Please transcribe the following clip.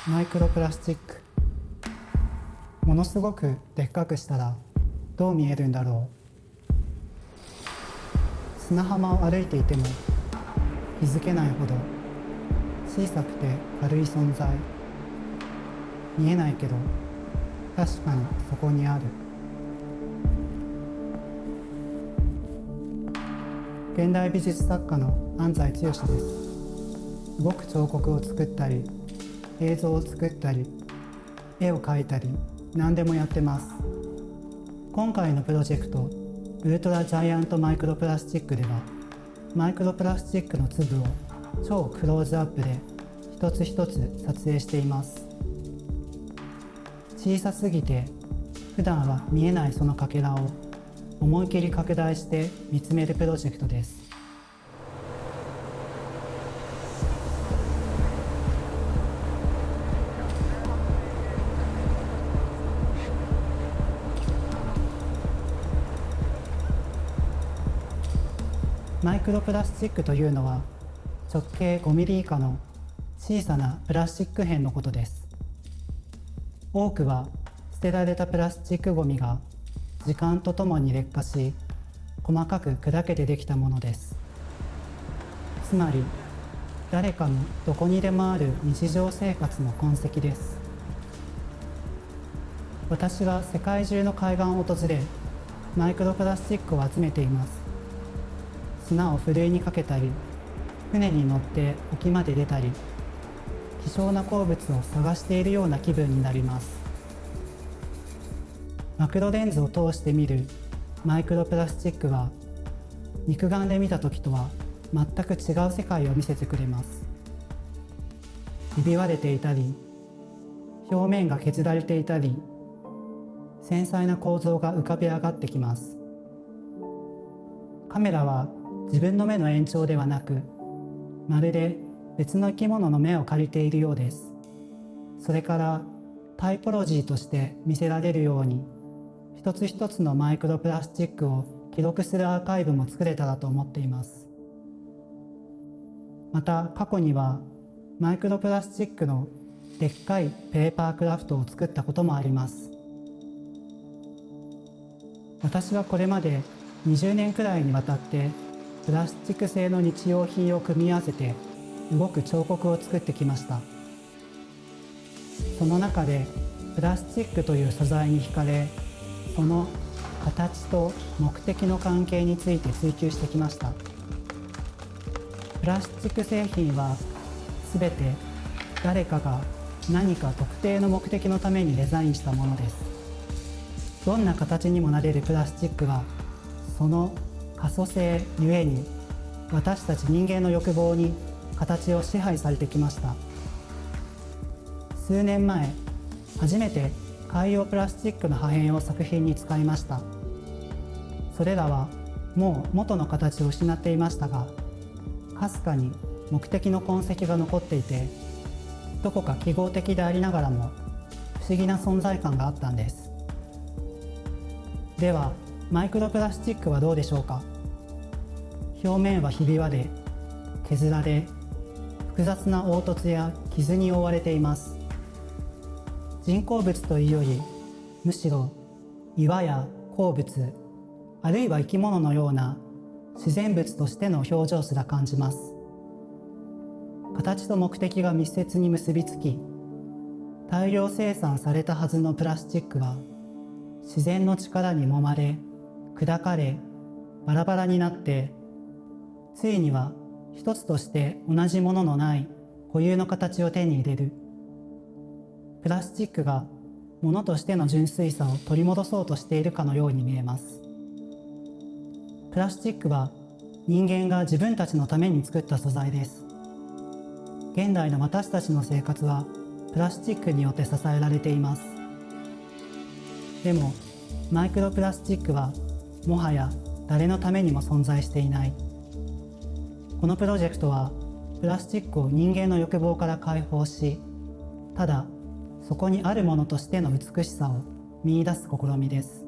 マイクロプラスチック。ものすごくでっかくしたらどう見えるんだろう。砂浜を歩いていても気づけないほど小さくて軽い存在。見えないけど確かにそこにある。現代美術作家の安西剛です。動く彫刻を作ったり、映像を作ったり、絵を描いたり、何でもやってます。今回のプロジェクトウルトラジャイアントマイクロプラスチックでは、マイクロプラスチックの粒を超クローズアップで一つ一つ撮影しています。小さすぎて普段は見えないそのかけらを思い切り拡大して見つめるプロジェクトです。マイクロプラスチックというのは直径5ミリ以下の小さなプラスチック片のことです。多くは捨てられたプラスチックごみが時間とともに劣化し、細かく砕けてできたものです。つまり誰かのどこにでもある日常生活の痕跡です。私は世界中の海岸を訪れ、マイクロプラスチックを集めています。砂をふるいにかけたり、船に乗って沖まで出たり、希少な鉱物を探しているような気分になります。マクロレンズを通して見るマイクロプラスチックは、肉眼で見た時とは全く違う世界を見せてくれます。ひび割れていたり、表面が削られていたり、繊細な構造が浮かび上がってきます。カメラは自分の目の延長ではなく、まるで別の生き物の目を借りているようです。それからタイポロジーとして見せられるように、一つ一つのマイクロプラスチックを記録するアーカイブも作れたらと思っています。また過去にはマイクロプラスチックのでっかいペーパークラフトを作ったこともあります。私はこれまで20年くらいにわたってプラスチック製の日用品を組み合わせて動く彫刻を作ってきました。その中でプラスチックという素材に惹かれ、その形と目的の関係について追求してきました。プラスチック製品はすべて誰かが何か特定の目的のためにデザインしたものです。どんな形にもなれるプラスチックは、その可塑性ゆえに私たち人間の欲望に形を支配されてきました。数年前、初めて海洋プラスチックの破片を作品に使いました。それらはもう元の形を失っていましたが、かすかに目的の痕跡が残っていて、どこか記号的でありながらも不思議な存在感があったんです。ではマイクロプラスチックはどうでしょうか。表面はひび割れ、削られ、複雑な凹凸や傷に覆われています。人工物というより、むしろ岩や鉱物、あるいは生き物のような自然物としての表情すら感じます。形と目的が密接に結びつき、大量生産されたはずのプラスチックは自然の力に揉まれ、砕かれ、バラバラになって、ついには一つとして同じもののない固有の形を手に入れる。プラスチックが物としての純粋さを取り戻そうとしているかのように見えます。プラスチックは人間が自分たちのために作った素材です。現代の私たちの生活はプラスチックによって支えられています。でもマイクロプラスチックはもはや誰のためにも存在していない。このプロジェクトはプラスチックを人間の欲望から解放し、ただそこにあるものとしての美しさを見出す試みです。